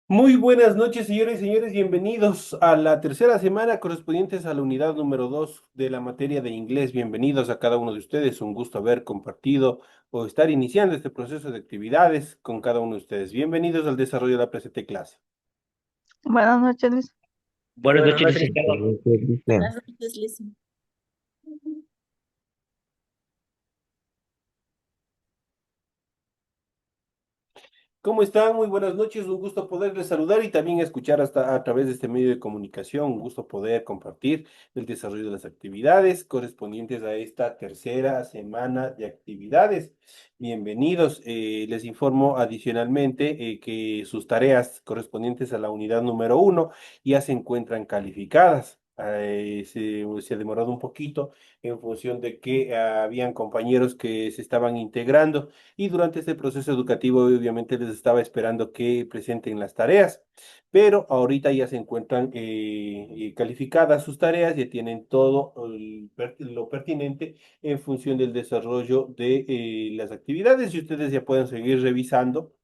Muy buenas noches, señores y señores. Bienvenidos a la tercera semana correspondientes a la unidad número 2 de la materia de inglés. Bienvenidos a cada uno de ustedes. Un gusto haber compartido o estar iniciando este proceso de actividades con cada uno de ustedes. Bienvenidos al desarrollo de la presente clase. Buenas noches, Luis. Buenas Buenas noches, noches. licenciado. Buenas noches, Liz. ¿Cómo están? Muy buenas noches, un gusto poderles saludar y también escuchar hasta a través de este medio de comunicación, un gusto poder compartir el desarrollo de las actividades correspondientes a esta tercera semana de actividades. Bienvenidos. Les informo adicionalmente que sus tareas correspondientes a la unidad número 1 ya se encuentran calificadas. Se ha demorado un poquito en función de que habían compañeros que se estaban integrando y durante este proceso educativo obviamente les estaba esperando que presenten las tareas, pero ahorita ya se encuentran calificadas sus tareas, ya tienen todo lo pertinente en función del desarrollo de las actividades y ustedes ya pueden seguir revisando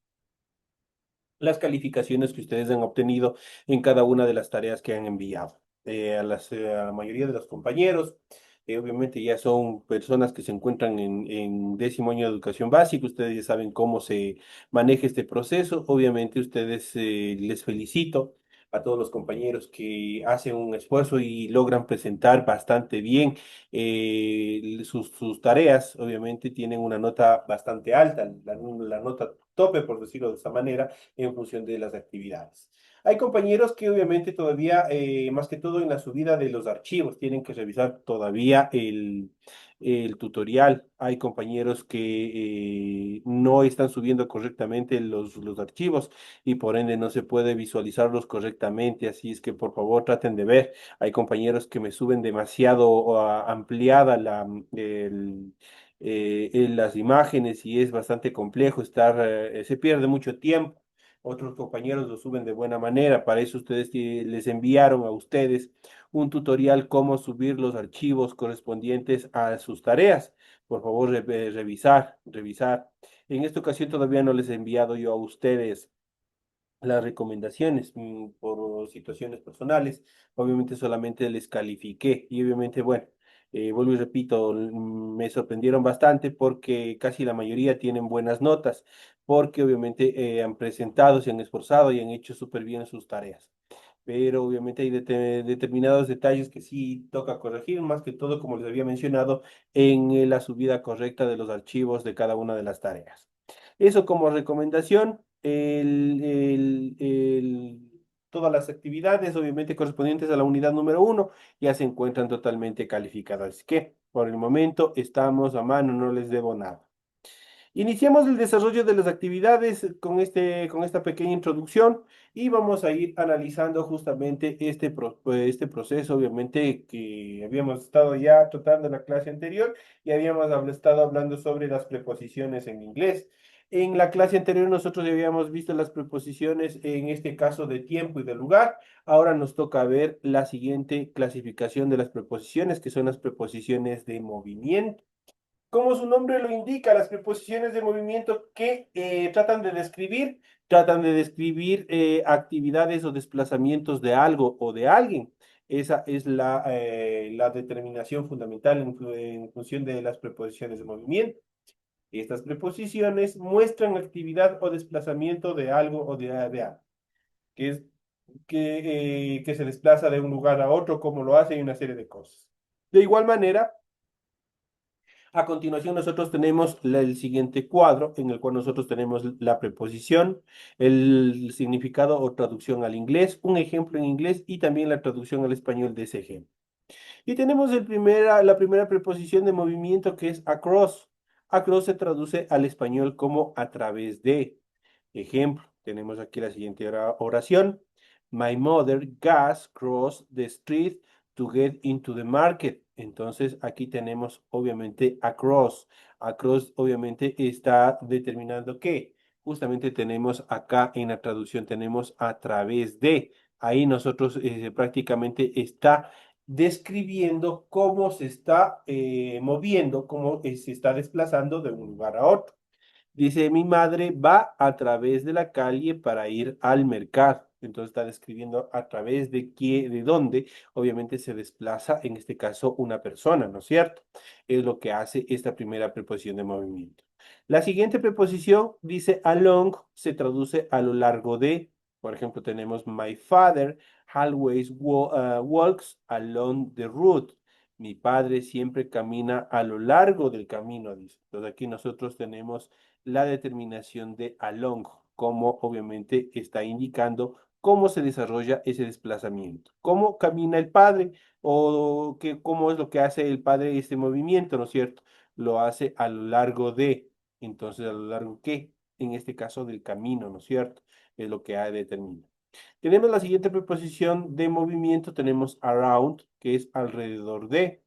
las calificaciones que ustedes han obtenido en cada una de las tareas que han enviado. A la mayoría de los compañeros, obviamente ya son personas que se encuentran en décimo año de educación básica, ustedes ya saben cómo se maneja este proceso, obviamente ustedes les felicito a todos los compañeros que hacen un esfuerzo y logran presentar bastante bien sus tareas, obviamente tienen una nota bastante alta, la nota tope, por decirlo de esta manera en función de las actividades. Hay compañeros que obviamente todavía, más que todo en la subida de los archivos, tienen que revisar todavía el tutorial. Hay compañeros que no están subiendo correctamente los archivos y por ende no se puede visualizarlos correctamente. Así es que por favor traten de ver. Hay compañeros que me suben demasiado ampliada las imágenes y es bastante complejo se pierde mucho tiempo. Otros compañeros lo suben de buena manera. Para eso ustedes les enviaron a ustedes un tutorial cómo subir los archivos correspondientes a sus tareas. Por favor, revisar. En esta ocasión todavía no les he enviado yo a ustedes las recomendaciones por situaciones personales. Obviamente solamente les califiqué y obviamente, bueno, vuelvo y repito, me sorprendieron bastante porque casi la mayoría tienen buenas notas, porque obviamente han presentado, se han esforzado y han hecho súper bien sus tareas. Pero obviamente hay determinados detalles que sí toca corregir, más que todo, como les había mencionado, en la subida correcta de los archivos de cada una de las tareas. Eso como recomendación, todas las actividades, obviamente correspondientes a la unidad número 1, ya se encuentran totalmente calificadas. Así que por el momento estamos a mano, no les debo nada. Iniciamos el desarrollo de las actividades con esta pequeña introducción y vamos a ir analizando justamente este proceso, obviamente, que habíamos estado ya tratando en la clase anterior y estado hablando sobre las preposiciones en inglés. En la clase anterior nosotros ya habíamos visto las preposiciones, en este caso de tiempo y de lugar. Ahora nos toca ver la siguiente clasificación de las preposiciones, que son las preposiciones de movimiento. Como su nombre lo indica, las preposiciones de movimiento que tratan de describir actividades o desplazamientos de algo o de alguien. Esa es la determinación fundamental en función de las preposiciones de movimiento. Estas preposiciones muestran actividad o desplazamiento de algo o de algo, que es que se desplaza de un lugar a otro, como lo hace y una serie de cosas. De igual manera, a continuación, nosotros tenemos el siguiente cuadro en el cual nosotros tenemos la preposición, el significado o traducción al inglés, un ejemplo en inglés y también la traducción al español de ese ejemplo. Y tenemos la primera preposición de movimiento que es across. Across se traduce al español como a través de. Ejemplo, tenemos aquí la siguiente oración. My mother gas crossed the street to get into the market. Entonces aquí tenemos obviamente across. Across obviamente está determinando que justamente tenemos acá en la traducción tenemos a través de. Ahí nosotros prácticamente está describiendo cómo se está moviendo, cómo se está desplazando de un lugar a otro. Dice, mi madre va a través de la calle para ir al mercado. Entonces está describiendo a través de qué, de dónde, obviamente se desplaza, en este caso, una persona, ¿no es cierto? Es lo que hace esta primera preposición de movimiento. La siguiente preposición dice along, se traduce a lo largo de. Por ejemplo, tenemos my father always walks along the road. Mi padre siempre camina a lo largo del camino, dice. Entonces aquí nosotros tenemos la determinación de along, como obviamente está indicando cómo se desarrolla ese desplazamiento, cómo camina el padre o cómo es lo que hace el padre este movimiento, ¿no es cierto? Lo hace a lo largo de, entonces a lo largo que, en este caso del camino, ¿no es cierto? Es lo que determina. Tenemos la siguiente preposición de movimiento, tenemos around, que es alrededor de.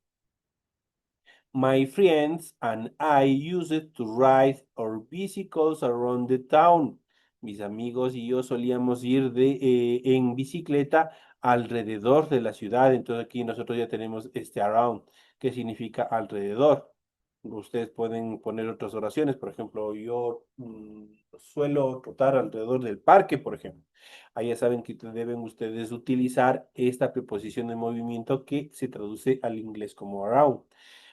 My friends and I used to ride our bicycles around the town. Mis amigos y yo solíamos ir en bicicleta alrededor de la ciudad. Entonces aquí nosotros ya tenemos este around, que significa alrededor. Ustedes pueden poner otras oraciones, por ejemplo, yo suelo trotar alrededor del parque, por ejemplo. Ahí ya saben que deben ustedes utilizar esta preposición de movimiento que se traduce al inglés como around.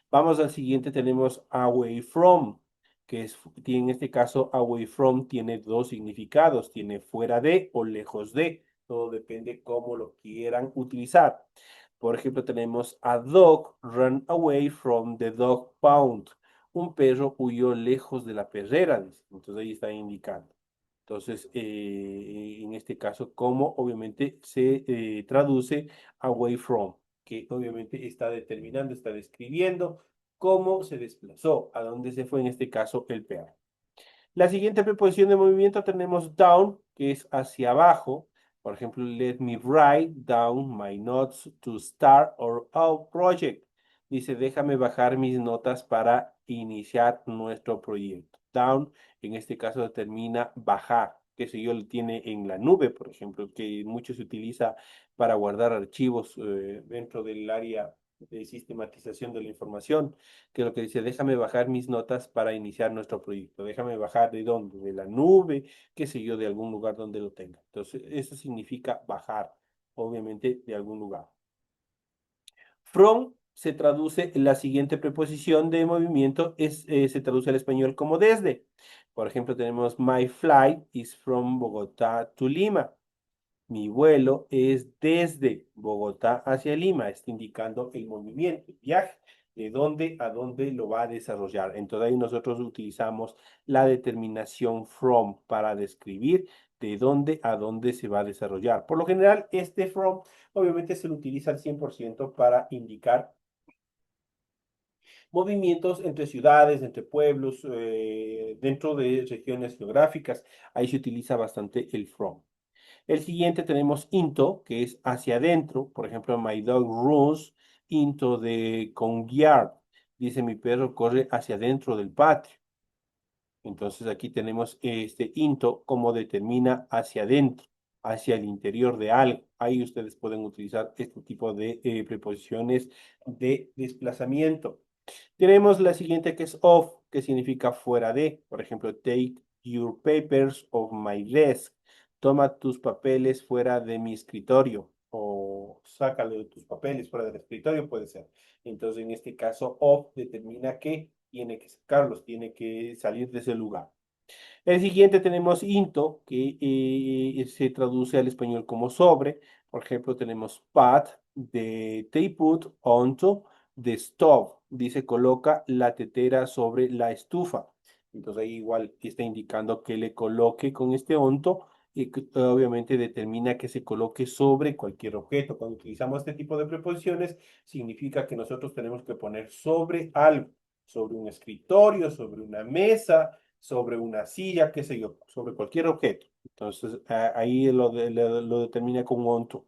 Vamos al siguiente, tenemos away from, que es, en este caso, away from tiene dos significados, tiene fuera de o lejos de, todo depende cómo lo quieran utilizar. Por ejemplo, tenemos a dog run away from the dog pound. Un perro huyó lejos de la perrera, dice. Entonces ahí está indicando. Entonces, en este caso, cómo obviamente se traduce away from, que obviamente está determinando, está describiendo cómo se desplazó, a dónde se fue en este caso el perro. La siguiente preposición de movimiento tenemos down, que es hacia abajo. Por ejemplo, let me write down my notes to start our project. Dice, déjame bajar mis notas para iniciar nuestro proyecto. Down, en este caso, determina bajar, que sé yo, lo tiene en la nube, por ejemplo, que mucho se utiliza para guardar archivos dentro del área de sistematización de la información, que lo que dice, déjame bajar mis notas para iniciar nuestro proyecto. Déjame bajar de dónde, de la nube, qué sé yo, de algún lugar donde lo tenga. Entonces, eso significa bajar, obviamente, de algún lugar. From se traduce, la siguiente preposición de movimiento se traduce al español como desde. Por ejemplo, tenemos my flight is from Bogotá to Lima. Mi vuelo es desde Bogotá hacia Lima, está indicando el movimiento, el viaje, de dónde a dónde lo va a desarrollar. Entonces ahí nosotros utilizamos la determinación from para describir de dónde a dónde se va a desarrollar. Por lo general, este from obviamente se lo utiliza al 100% para indicar movimientos entre ciudades, entre pueblos, dentro de regiones geográficas. Ahí se utiliza bastante el from. El siguiente tenemos into, que es hacia adentro. Por ejemplo, my dog runs into the courtyard. Dice, mi perro corre hacia adentro del patio. Entonces aquí tenemos este into como determina hacia adentro, hacia el interior de algo. Ahí ustedes pueden utilizar este tipo de preposiciones de desplazamiento. Tenemos la siguiente que es off, que significa fuera de. Por ejemplo, take your papers off my desk. Toma tus papeles fuera de mi escritorio. O sácale tus papeles fuera del escritorio, puede ser. Entonces, en este caso, off determina que tiene que sacarlos, tiene que salir de ese lugar. El siguiente tenemos into, que se traduce al español como sobre. Por ejemplo, tenemos pat de they put onto the stove. Dice coloca la tetera sobre la estufa. Entonces ahí igual está indicando que le coloque con este onto y que, obviamente determina que se coloque sobre cualquier objeto. Cuando utilizamos este tipo de preposiciones, significa que nosotros tenemos que poner sobre algo, sobre un escritorio, sobre una mesa, sobre una silla, qué sé yo, sobre cualquier objeto. Entonces, ahí lo determina con on to.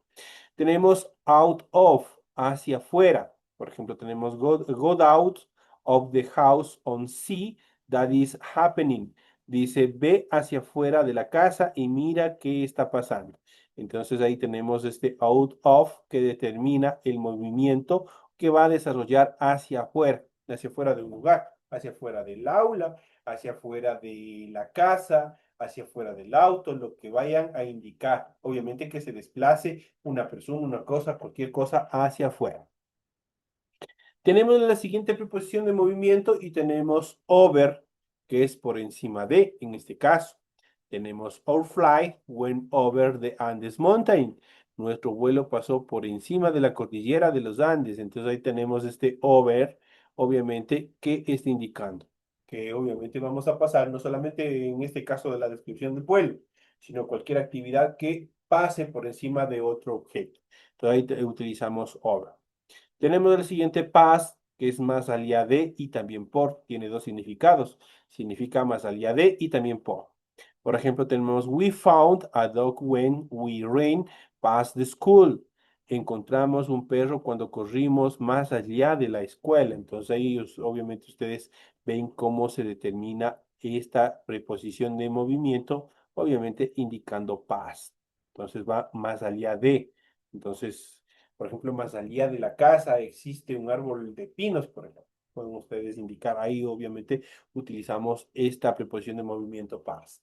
Tenemos out of, hacia afuera. Por ejemplo, tenemos go out of the house on see that is happening. Dice, ve hacia afuera de la casa y mira qué está pasando. Entonces ahí tenemos este out of que determina el movimiento que va a desarrollar hacia afuera de un lugar, hacia afuera del aula, hacia afuera de la casa, hacia afuera del auto, lo que vayan a indicar. Obviamente que se desplace una persona, una cosa, cualquier cosa hacia afuera. Tenemos la siguiente preposición de movimiento y tenemos over, que es por encima de, en este caso. Tenemos our flight went over the Andes Mountain. Nuestro vuelo pasó por encima de la cordillera de los Andes. Entonces ahí tenemos este over, obviamente, que está indicando que obviamente vamos a pasar no solamente en este caso de la descripción del vuelo, sino cualquier actividad que pase por encima de otro objeto. Entonces ahí utilizamos over. Tenemos el siguiente past, que es más allá de y también por. Tiene dos significados. Significa más allá de y también por. Por ejemplo, tenemos we found a dog when we ran past the school. Encontramos un perro cuando corrimos más allá de la escuela. Entonces ahí obviamente ustedes ven cómo se determina esta preposición de movimiento, obviamente indicando past. Entonces va más allá de. Entonces, por ejemplo, más allá de la casa existe un árbol de pinos, por ejemplo. Pueden ustedes indicar ahí, obviamente, utilizamos esta preposición de movimiento past.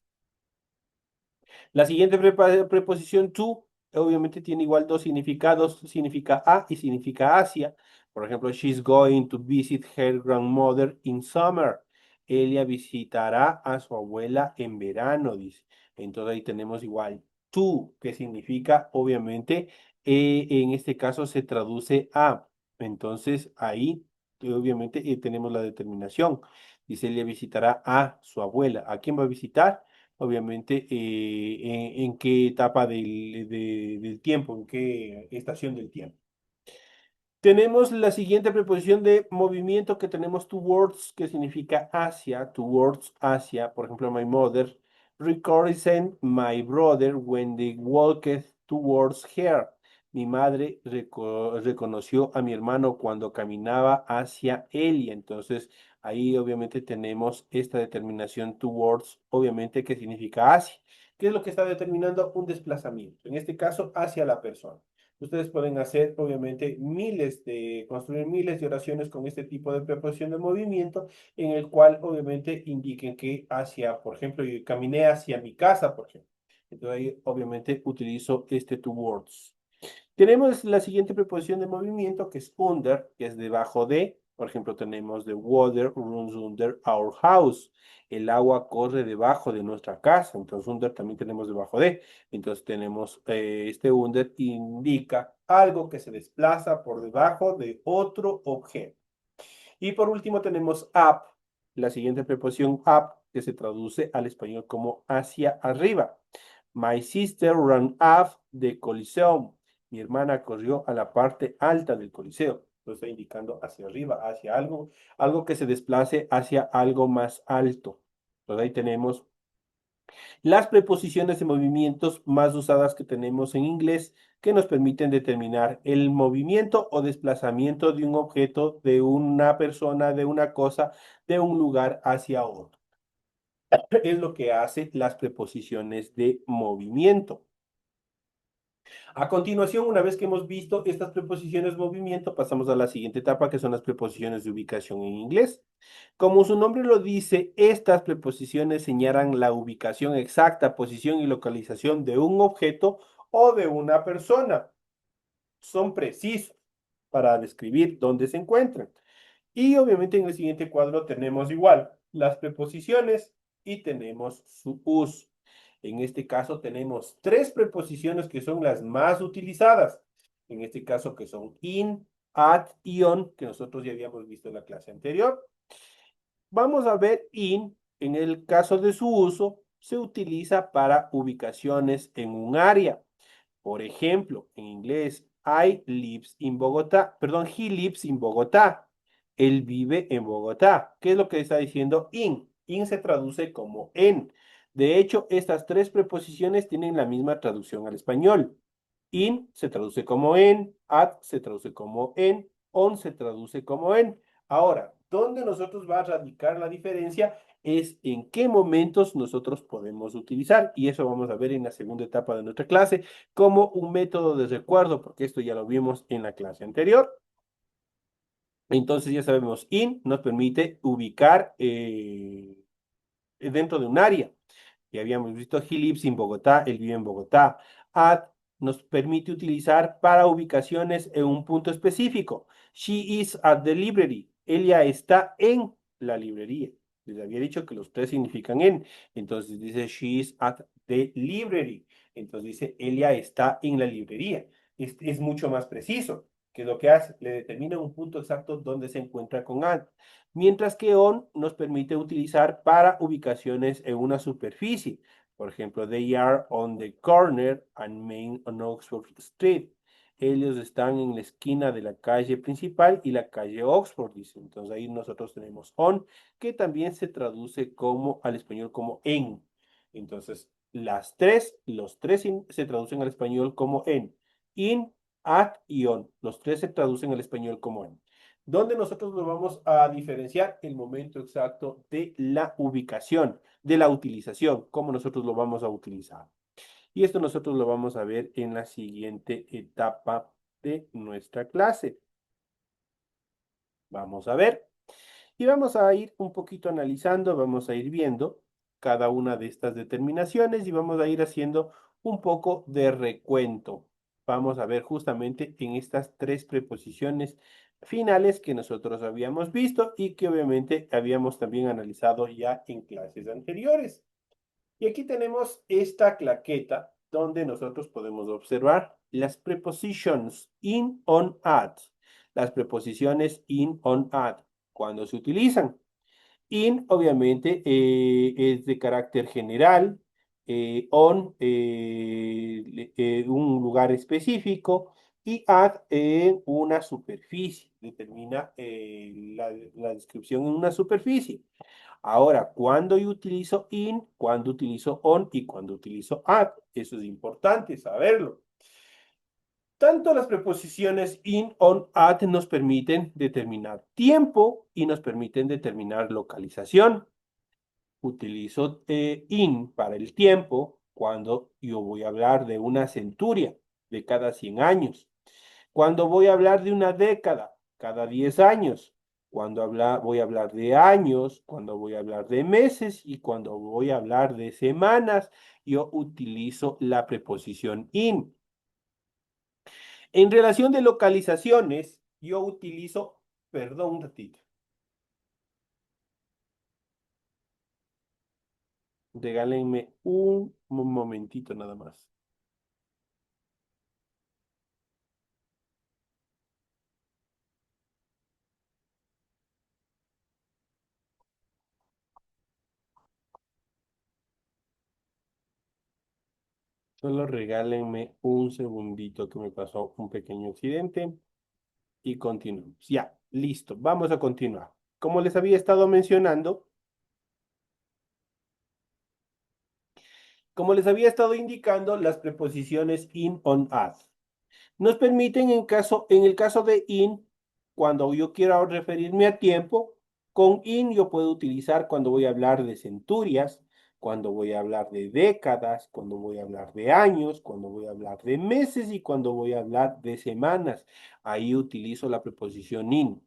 La siguiente preposición to, obviamente tiene igual dos significados, significa a y significa hacia. Por ejemplo, she's going to visit her grandmother in summer. Ella visitará a su abuela en verano, dice. Entonces ahí tenemos igual to, que significa, obviamente, en este caso se traduce a. Entonces ahí, obviamente, tenemos la determinación. Dice, ella visitará a su abuela. ¿A quién va a visitar? Obviamente, en qué etapa del tiempo, en qué estación del tiempo. Tenemos la siguiente preposición de movimiento que tenemos towards, que significa hacia, towards, hacia. Por ejemplo, my mother recognized my brother when they walked towards her. Mi madre reconoció a mi hermano cuando caminaba hacia él. Y entonces ahí obviamente tenemos esta determinación towards, obviamente que significa hacia. ¿Qué es lo que está determinando? Un desplazamiento. En este caso, hacia la persona. Ustedes pueden hacer, obviamente, construir miles de oraciones con este tipo de preposición de movimiento, en el cual, obviamente, indiquen que hacia, por ejemplo, yo caminé hacia mi casa, por ejemplo. Entonces, ahí, obviamente, utilizo este towards. Tenemos la siguiente preposición de movimiento, que es under, que es debajo de. Por ejemplo, tenemos the water runs under our house. El agua corre debajo de nuestra casa. Entonces, under también tenemos debajo de. Entonces, tenemos este under indica algo que se desplaza por debajo de otro objeto. Y por último, tenemos up, la siguiente preposición up, que se traduce al español como hacia arriba. My sister ran up the Coliseum. Mi hermana corrió a la parte alta del Coliseo. Lo está indicando hacia arriba, hacia algo, algo que se desplace hacia algo más alto. Entonces ahí tenemos las preposiciones de movimientos más usadas que tenemos en inglés que nos permiten determinar el movimiento o desplazamiento de un objeto, de una persona, de una cosa, de un lugar hacia otro. Es lo que hace las preposiciones de movimiento. A continuación, una vez que hemos visto estas preposiciones de movimiento, pasamos a la siguiente etapa, que son las preposiciones de ubicación en inglés. Como su nombre lo dice, estas preposiciones señalan la ubicación exacta, posición y localización de un objeto o de una persona. Son precisos para describir dónde se encuentran. Y obviamente en el siguiente cuadro tenemos igual las preposiciones y tenemos su uso. En este caso tenemos tres preposiciones que son las más utilizadas. En este caso que son in, at y on, que nosotros ya habíamos visto en la clase anterior. Vamos a ver in, en el caso de su uso, se utiliza para ubicaciones en un área. Por ejemplo, en inglés, I lives in Bogotá, perdón, he lives in Bogotá. Él vive en Bogotá. ¿Qué es lo que está diciendo in? In se traduce como en. De hecho, estas tres preposiciones tienen la misma traducción al español. In se traduce como en, at se traduce como en, on se traduce como en. Ahora, ¿dónde nosotros va a radicar la diferencia? Es en qué momentos nosotros podemos utilizar. Y eso vamos a ver en la segunda etapa de nuestra clase como un método de recuerdo, porque esto ya lo vimos en la clase anterior. Entonces ya sabemos, in nos permite ubicar dentro de un área. Ya habíamos visto, he lives in Bogotá, él vive en Bogotá. At nos permite utilizar para ubicaciones en un punto específico. She is at the library. Ella está en la librería. Les había dicho que los tres significan en. Entonces dice, she is at the library. Entonces dice, ella está en la librería. Es mucho más preciso. ¿Qué es lo que hace? Le determina un punto exacto donde se encuentra con at. Mientras que on nos permite utilizar para ubicaciones en una superficie. Por ejemplo, they are on the corner and main on Oxford Street. Ellos están en la esquina de la calle principal y la calle Oxford, dice. Entonces ahí nosotros tenemos on, que también se traduce como al español como en. Entonces, los tres se traducen al español como en. In, at y on. Los tres se traducen al español como en. Donde nosotros lo vamos a diferenciar el momento exacto de la ubicación, de la utilización, cómo nosotros lo vamos a utilizar. Y esto nosotros lo vamos a ver en la siguiente etapa de nuestra clase. Vamos a ver. Y vamos a ir un poquito analizando, vamos a ir viendo cada una de estas determinaciones y vamos a ir haciendo un poco de recuento. Vamos a ver justamente en estas tres preposiciones finales que nosotros habíamos visto y que obviamente habíamos también analizado ya en clases anteriores. Y aquí tenemos esta claqueta donde nosotros podemos observar las prepositions in, on, at. Las preposiciones in, on, at. Cuando se utilizan. In, obviamente, es de carácter general. On, un lugar específico. Y at, una superficie. Determina la descripción en una superficie. Ahora, ¿cuándo yo utilizo in, cuándo utilizo on y cuándo utilizo at? Eso es importante saberlo. Tanto las preposiciones in, on, at nos permiten determinar tiempo y nos permiten determinar localización. Utilizo in para el tiempo cuando yo voy a hablar de una centuria de cada 100 años. Cuando voy a hablar de una década, cada 10 años. Cuando voy a hablar de años, cuando voy a hablar de meses y cuando voy a hablar de semanas, yo utilizo la preposición in. En relación de localizaciones, yo utilizo, perdón un ratito, regálenme un momentito nada más. Solo regálenme un segundito que me pasó un pequeño accidente y continuamos. Ya, listo, vamos a continuar. Como les había estado mencionando, como les había estado indicando, las preposiciones in, on, at nos permiten en el caso de in, cuando yo quiero referirme a tiempo, con in yo puedo utilizar cuando voy a hablar de centurias, cuando voy a hablar de décadas, cuando voy a hablar de años, cuando voy a hablar de meses y cuando voy a hablar de semanas. Ahí utilizo la preposición in.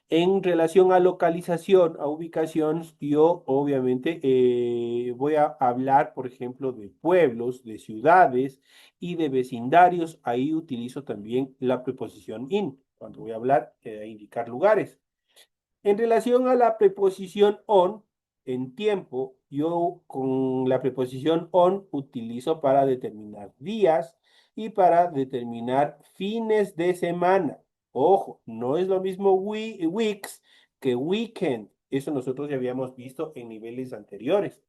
En relación a localización, a ubicación, yo obviamente voy a hablar, por ejemplo, de pueblos, de ciudades y de vecindarios. Ahí utilizo también la preposición in, cuando voy a hablar, indicar lugares. En relación a la preposición on, en tiempo, yo con la preposición on utilizo para determinar días y para determinar fines de semana. Ojo, no es lo mismo weeks que weekend. Eso nosotros ya habíamos visto en niveles anteriores.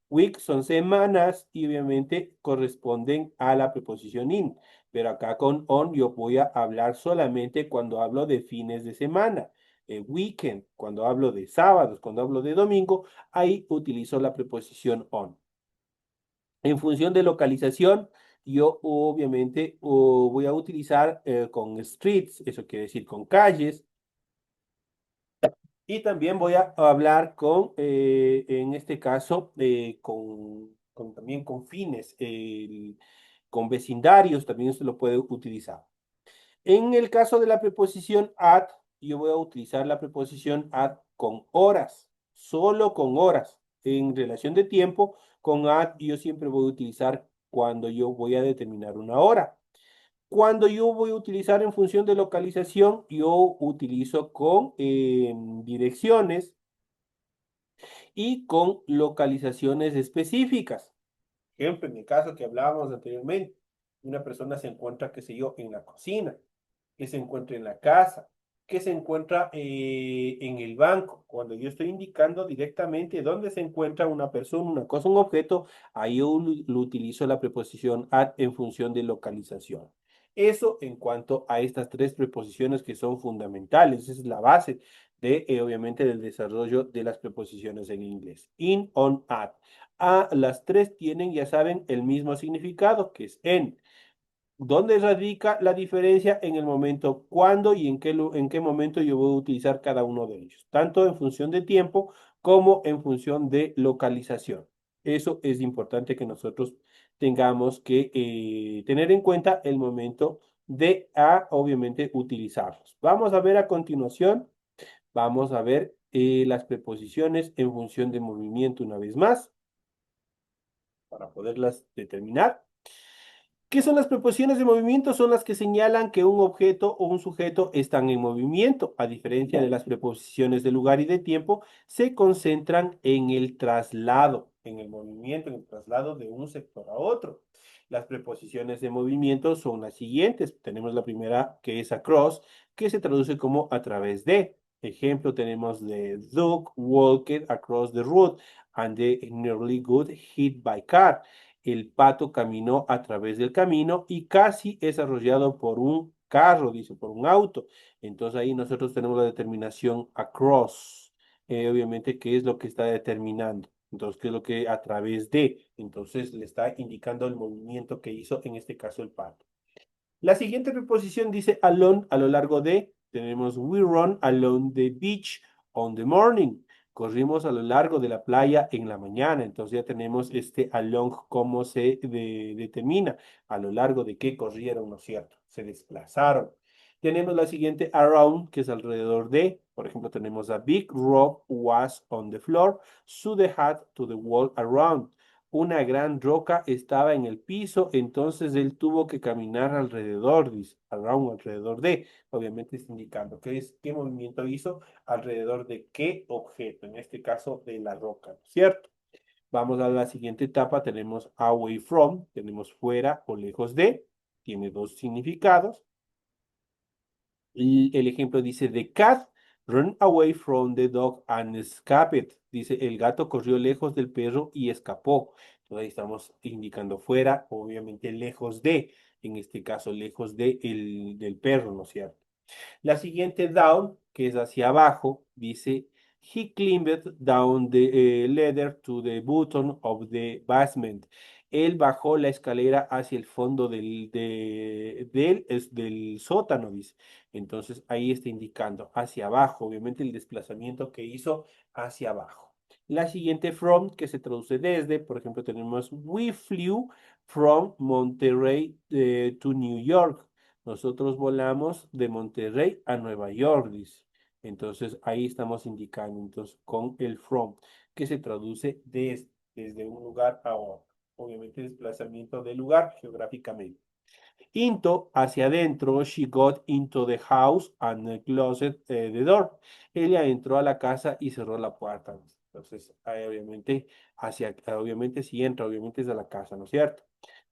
Week son semanas y obviamente corresponden a la preposición in. Pero acá con on yo voy a hablar solamente cuando hablo de fines de semana. Weekend, cuando hablo de sábados, cuando hablo de domingo, ahí utilizo la preposición on. En función de localización, yo obviamente voy a utilizar con streets, eso quiere decir con calles, y también voy a hablar con, en este caso, también con fines, con vecindarios, también se lo puede utilizar. En el caso de la preposición at, yo voy a utilizar la preposición at con horas, solo con horas. En relación de tiempo, con at yo siempre voy a utilizar cuando yo voy a determinar una hora. Cuando yo voy a utilizar en función de localización, yo utilizo con direcciones y con localizaciones específicas. Ejemplo, en el caso que hablábamos anteriormente, una persona se encuentra, qué sé yo, en la cocina, que se encuentra en la casa, que se encuentra en el banco. Cuando yo estoy indicando directamente dónde se encuentra una persona, una cosa, un objeto, ahí yo lo utilizo la preposición at en función de localización. Eso en cuanto a estas tres preposiciones que son fundamentales. Esa es la base de, obviamente, del desarrollo de las preposiciones en inglés. In, on, at. Las tres tienen, ya saben, el mismo significado, que es en. ¿Dónde radica la diferencia en el momento cuándo y en qué momento yo voy a utilizar cada uno de ellos? Tanto en función de tiempo como en función de localización. Eso es importante que nosotros tengamos que tener en cuenta el momento de, obviamente, utilizarlos. Vamos a ver a continuación, vamos a ver las preposiciones en función de movimiento una vez más para poderlas determinar. ¿Qué son las preposiciones de movimiento? Son las que señalan que un objeto o un sujeto están en movimiento. A diferencia de las preposiciones de lugar y de tiempo, se concentran en el traslado, en el movimiento, en el traslado de un sector a otro. Las preposiciones de movimiento son las siguientes. Tenemos la primera que es across, que se traduce como a través de. Ejemplo, tenemos the dog walked across the road and the nearly got hit by car. El pato caminó a través del camino y casi es arrollado por un carro, dice, por un auto. Entonces ahí nosotros tenemos la determinación across. Obviamente, ¿qué es lo que está determinando? Entonces, ¿qué es lo que a través de? Entonces le está indicando el movimiento que hizo, en este caso, el pato. La siguiente preposición dice along, a lo largo de. Tenemos we run along the beach on the morning. Corrimos a lo largo de la playa en la mañana. Entonces ya tenemos este along, cómo se determina. A lo largo de qué corrieron, ¿no es cierto? Se desplazaron. Tenemos la siguiente around, que es alrededor de. Por ejemplo, tenemos a big rock was on the floor, so they had to the wall around. Una gran roca estaba en el piso, entonces él tuvo que caminar alrededor, dice, around, alrededor de. Obviamente está indicando qué movimiento hizo alrededor de qué objeto, en este caso de la roca, ¿no es cierto? Vamos a la siguiente etapa, tenemos away from, tenemos fuera o lejos de, tiene dos significados. Y el ejemplo dice, the cat ran away from the dog and escaped. Dice, el gato corrió lejos del perro y escapó. Entonces ahí estamos indicando fuera, obviamente lejos de, en este caso lejos del perro, ¿no es cierto? La siguiente down, que es hacia abajo, dice, he climbed down the ladder to the bottom of the basement. Él bajó la escalera hacia el fondo del sótano, dice. Entonces ahí está indicando hacia abajo, obviamente el desplazamiento que hizo hacia abajo. La siguiente from, que se traduce desde, por ejemplo, tenemos we flew from Monterrey to New York. Nosotros volamos de Monterrey a Nueva York, dice. Entonces ahí estamos indicando entonces con el from, que se traduce desde un lugar a otro. Obviamente desplazamiento del lugar geográficamente. Into, hacia adentro, she got into the house and closed the door. Ella entró a la casa y cerró la puerta. Entonces, ahí obviamente, obviamente si entra, obviamente es a la casa, ¿no es cierto?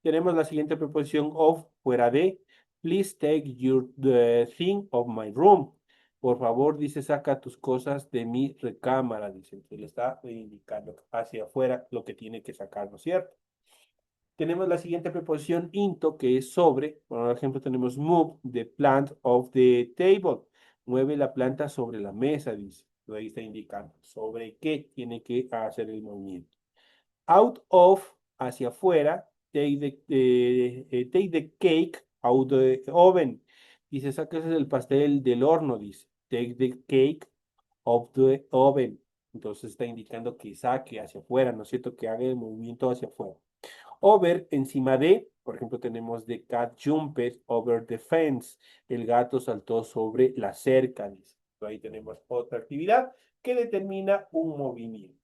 Tenemos la siguiente preposición of, fuera de. Please take your the thing of my room. Por favor, dice, saca tus cosas de mi recámara, dice. Entonces le está indicando hacia afuera lo que tiene que sacar, ¿no es cierto? Tenemos la siguiente preposición into, que es sobre. Por ejemplo, tenemos move the plant of the table. Mueve la planta sobre la mesa, dice. Ahí está indicando sobre qué tiene que hacer el movimiento. Out of, hacia afuera. Take the cake out the oven. Dice, sáquese el pastel del horno, dice. Take the cake of the oven. Entonces está indicando que saque hacia afuera, ¿no es cierto? Que haga el movimiento hacia afuera. Over, encima de, por ejemplo, tenemos the cat jumped over the fence. El gato saltó sobre la cerca, dice. Ahí tenemos otra actividad que determina un movimiento.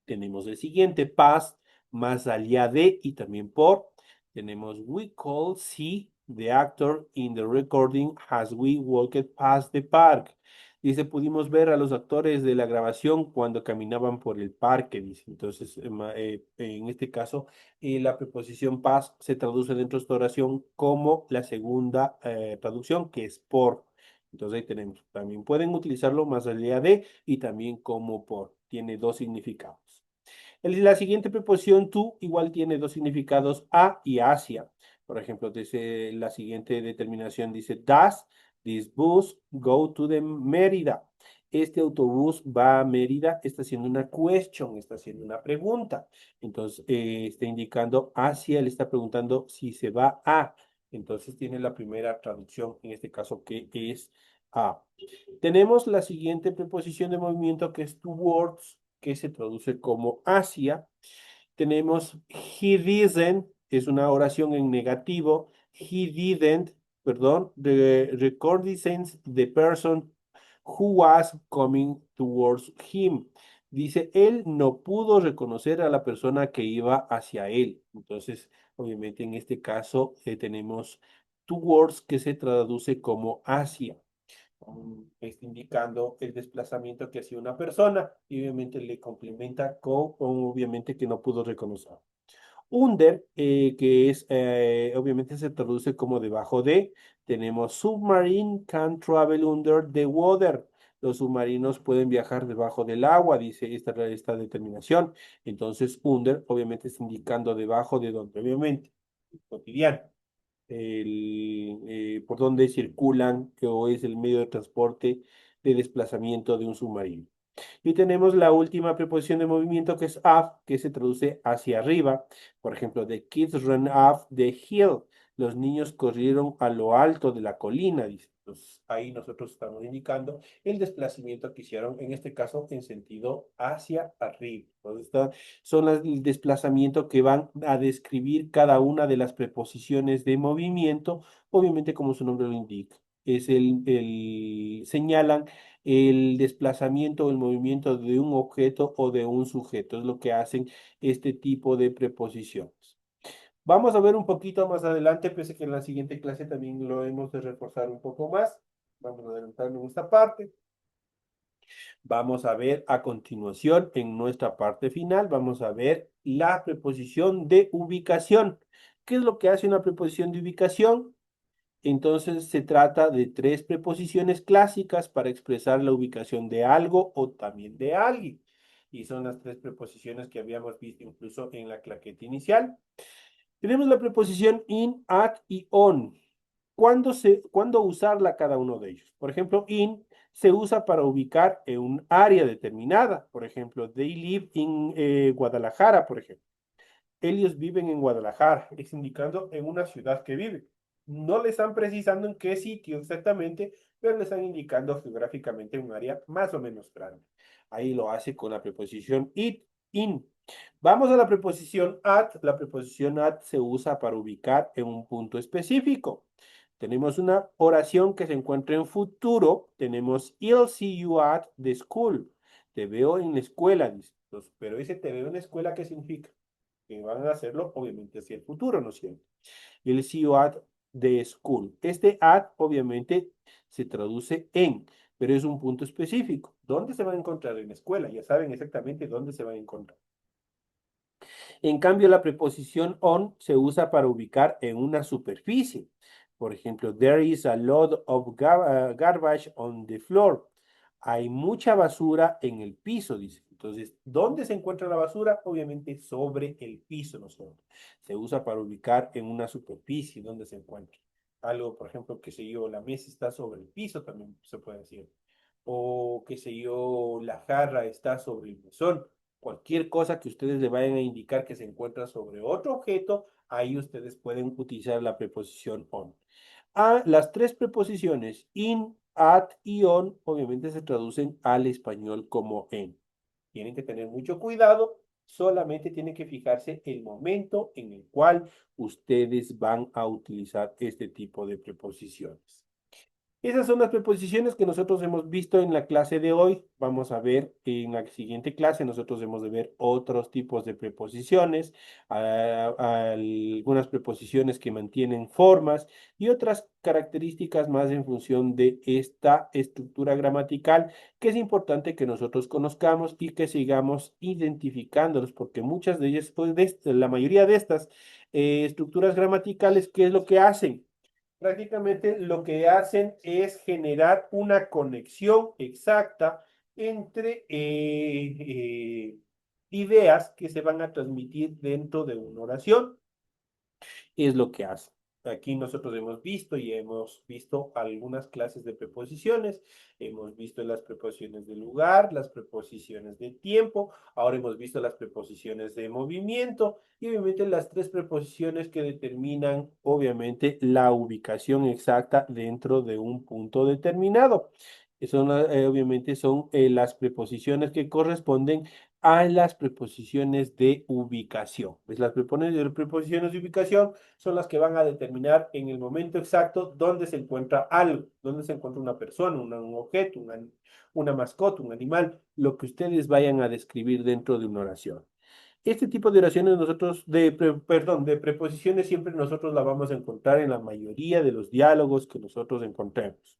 Tenemos el siguiente, past, más allá de y también por. Tenemos we could see the actor in the recording as we walked past the park. Dice, pudimos ver a los actores de la grabación cuando caminaban por el parque, dice. Entonces, en este caso, la preposición past se traduce dentro de esta oración como la segunda traducción, que es por. Entonces ahí tenemos, también pueden utilizarlo más allá de y también como por. Tiene dos significados. La siguiente preposición to igual tiene dos significados a y hacia. Por ejemplo, dice la siguiente determinación dice, does this bus go to the Mérida? Este autobús va a Mérida, está haciendo una question, está haciendo una pregunta. Entonces, está indicando hacia, le está preguntando si se va a. Entonces, tiene la primera traducción, en este caso, que es a. Tenemos la siguiente preposición de movimiento que es towards, que se traduce como hacia. Tenemos he didn't, es una oración en negativo. He didn't, perdón, recognize the person who was coming towards him. Dice, él no pudo reconocer a la persona que iba hacia él. Entonces, obviamente en este caso tenemos towards que se traduce como hacia, está indicando el desplazamiento que hacía una persona y obviamente le complementa con obviamente que no pudo reconocer. Under, que es, obviamente se traduce como debajo de, tenemos submarine can travel under the water. Los submarinos pueden viajar debajo del agua, dice esta determinación. Entonces, under, obviamente, está indicando debajo de donde, obviamente, cotidiano por donde circulan o es el medio de transporte de desplazamiento de un submarino. Y tenemos la última preposición de movimiento que es up, que se traduce hacia arriba. Por ejemplo, the kids ran up the hill. Los niños corrieron a lo alto de la colina, dice. Entonces, ahí nosotros estamos indicando el desplazamiento que hicieron, en este caso, en sentido hacia arriba. Entonces, son el desplazamiento que van a describir cada una de las preposiciones de movimiento, obviamente como su nombre lo indica. Es señalan el desplazamiento o el movimiento de un objeto o de un sujeto. Es lo que hacen este tipo de preposiciones. Vamos a ver un poquito más adelante, pese que en la siguiente clase también lo hemos de reforzar un poco más. Vamos a adelantarnos en esta parte. Vamos a ver a continuación en nuestra parte final, vamos a ver la preposición de ubicación. ¿Qué es lo que hace una preposición de ubicación? Entonces se trata de tres preposiciones clásicas para expresar la ubicación de algo o también de alguien. Y son las tres preposiciones que habíamos visto incluso en la claqueta inicial. Tenemos la preposición in, at y on. ¿Cuándo usarla cada uno de ellos? Por ejemplo, in se usa para ubicar en un área determinada. Por ejemplo, they live in Guadalajara, por ejemplo. Ellos viven en Guadalajara, es indicando en una ciudad que viven. No le están precisando en qué sitio exactamente, pero le están indicando geográficamente un área más o menos grande. Ahí lo hace con la preposición it, in. Vamos a la preposición at. La preposición at se usa para ubicar en un punto específico. Tenemos una oración que se encuentra en futuro. Tenemos I'll see you at the school. Te veo en la escuela, dice. Entonces, pero ese te veo en la escuela, ¿qué significa? Que van a hacerlo obviamente hacia el futuro, ¿no es cierto? El see you at the school. Este at obviamente se traduce en, pero es un punto específico. ¿Dónde se va a encontrar? En la escuela, ya saben exactamente dónde se va a encontrar. En cambio, la preposición on se usa para ubicar en una superficie. Por ejemplo, there is a lot of garbage on the floor. Hay mucha basura en el piso, dice. Entonces, ¿dónde se encuentra la basura? Obviamente sobre el piso, ¿no? Se usa para ubicar en una superficie donde se encuentra. Algo, por ejemplo, que se yo, la mesa está sobre el piso, también se puede decir. O que se yo, la jarra está sobre el mesón. Cualquier cosa que ustedes le vayan a indicar que se encuentra sobre otro objeto, ahí ustedes pueden utilizar la preposición on. Las tres preposiciones in, at y on obviamente se traducen al español como en. Tienen que tener mucho cuidado, solamente tienen que fijarse el momento en el cual ustedes van a utilizar este tipo de preposiciones. Esas son las preposiciones que nosotros hemos visto en la clase de hoy. Vamos a ver en la siguiente clase, nosotros hemos de ver otros tipos de preposiciones, algunas preposiciones que mantienen formas y otras características más en función de esta estructura gramatical que es importante que nosotros conozcamos y que sigamos identificándolos, porque muchas de ellas, pues la mayoría de estas estructuras gramaticales, ¿qué es lo que hacen? Prácticamente lo que hacen es generar una conexión exacta entre ideas que se van a transmitir dentro de una oración. Es lo que hace. Aquí nosotros hemos visto y hemos visto algunas clases de preposiciones, hemos visto las preposiciones de lugar, las preposiciones de tiempo, ahora hemos visto las preposiciones de movimiento y obviamente las tres preposiciones que determinan obviamente la ubicación exacta dentro de un punto determinado. Son, obviamente son las preposiciones que corresponden a las preposiciones de ubicación. ¿Ves? Las preposiciones de ubicación son las que van a determinar en el momento exacto dónde se encuentra algo, dónde se encuentra una persona, un objeto, una mascota, un animal, lo que ustedes vayan a describir dentro de una oración. Este tipo de oraciones nosotros, perdón, de preposiciones siempre nosotros la vamos a encontrar en la mayoría de los diálogos que nosotros encontremos.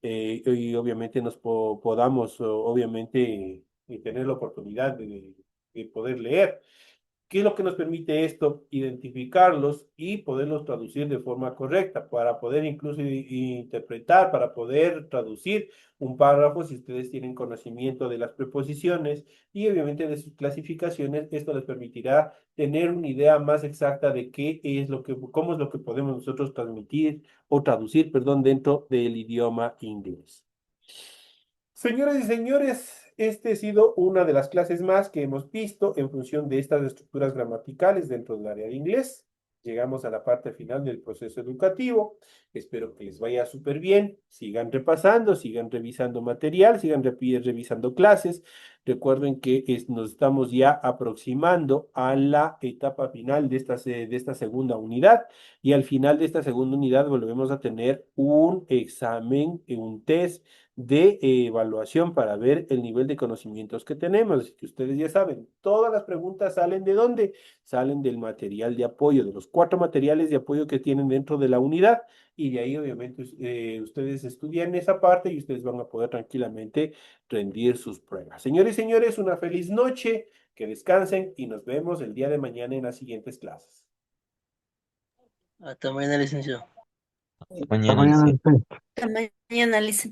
Y obviamente podamos, obviamente, tener la oportunidad de poder leer. ¿Qué es lo que nos permite esto? Identificarlos y poderlos traducir de forma correcta, para poder incluso interpretar, para poder traducir un párrafo si ustedes tienen conocimiento de las preposiciones y obviamente de sus clasificaciones. Esto les permitirá tener una idea más exacta de qué es lo que, cómo es lo que podemos nosotros transmitir o traducir, perdón, dentro del idioma inglés. Señoras y señores, este ha sido una de las clases más que hemos visto en función de estas estructuras gramaticales dentro del área de inglés. Llegamos a la parte final del proceso educativo. Espero que les vaya súper bien. Sigan repasando, sigan revisando material, sigan revisando clases. Recuerden que nos estamos ya aproximando a la etapa final de esta segunda unidad. Y al final de esta segunda unidad volvemos a tener un examen, un test de evaluación para ver el nivel de conocimientos que tenemos. Así que ustedes ya saben, todas las preguntas salen de dónde? Salen del material de apoyo, de los 4 materiales de apoyo que tienen dentro de la unidad. Y de ahí, obviamente, ustedes estudian esa parte y ustedes van a poder tranquilamente rendir sus pruebas. Señores y señores, una feliz noche, que descansen y nos vemos el día de mañana en las siguientes clases. Hasta mañana, licenciado. Mañana, licenciado. Hasta mañana, Liz.